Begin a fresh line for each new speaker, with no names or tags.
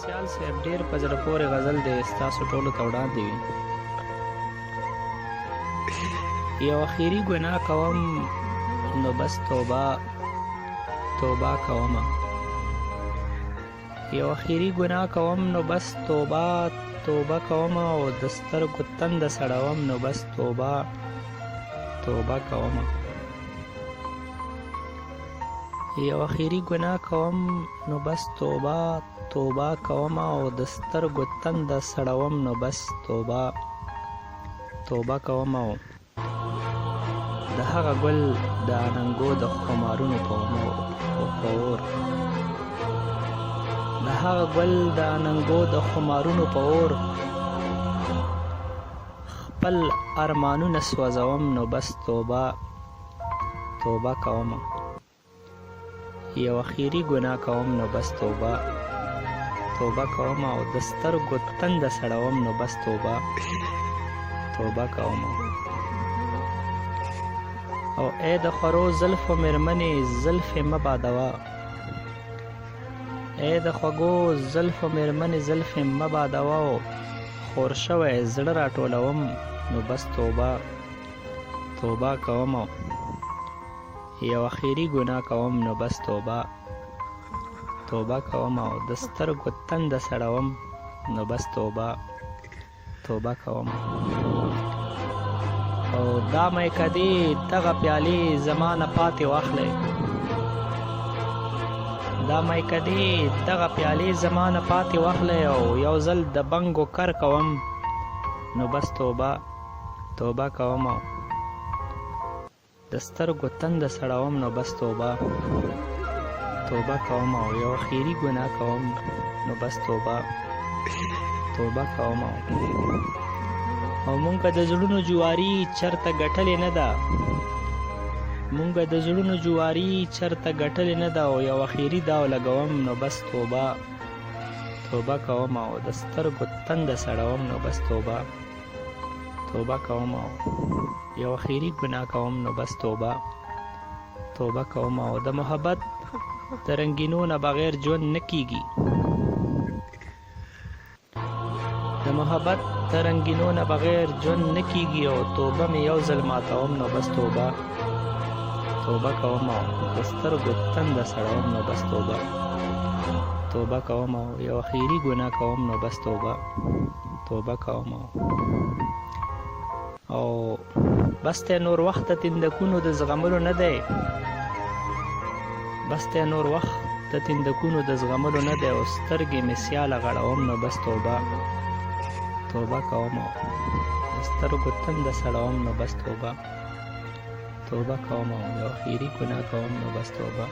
سیال صاحب ډېر په زړه پورې غزل دی ستاسو ټولو ته وړاندې وي. یو اخیري ګناه کوم نو بس توبه توبه کومه. یو اخیري ګناه کوم نو بس توبه توبه کومه او د سترګو تنده سړوم نو بس توبه توبه کومه. یو اخیري ګناه کوم نو بس توبه توبه کومه او د سترګو تنده سړوم نو بس توبه توبه کومه. د هغه ګل د اننګو د خمارونو په اور د هغه ګل د اننګو د خمارونو په اور خپل ارمانونه سوځوم نو بس توبه توبه کومه. یو اخیري ګناه کوم نو بس توبه توبه کومه او د سترګو تنده سړوم نو بس توبه توبه کومه. او ای د خورو زلفو مېرمنې زلفې مه بادوه. ای د خوږو زلفو مېرمنې زلفې مه بادوه او خور شوی زړه راټولوم نو بس توبه توبه کومه. یو اخیري ګناه کوم نو بس توبه توبه کومه او د سترګو تنده سړوم نو بس توبه توبه کومه. او دا میکدې دغه پیالې زما نه پاتې واخلئ. دا میکدې دغه پیالې زما نه پاتې واخلئ او یو ځل د بنګو کر کوم نو بس توبه توبه کومه. د سترګو تنده سړوم نو بس توبه توبه کومه او یو اخیري ګناه کوم نو بس توبه توبه کومه. او مونږه د زړونو جواري چرته ګټلې نه ده. مونږه د زړونو جواري چرته ګټلې نه ده او یو اخیري داو لګوم نو بس توبه توبه کومه او د سترګو تنده سړوم نو بس توبه توبه کومه. یو اخیري ګناه کوم نو بس توبه توبه کومه او د محبت د رنګینو نه بغیر ژوند نه کیږي. د محبت د رنګینو نه بغیر ژوند نه کیږي او توبه مې یو ځل ماتوم نو بس توبه توبه کومه او د سترګو تنده سړوم نو بس توبه توبه کومه. یو اخیري ګناه کوم نو بس توبه توبه کومه. او بس ته نور وخت تندکونو د زغملو نه دی. بس ته نور وخت تندکونو د زغملو نه دی او سترګې مې سیاله غړوم نو بس توبه توبه کومه. د سترګو تنده سړوم نو بس توبه توبه کومه. یو اخیري ګناه کوم نو بس توبه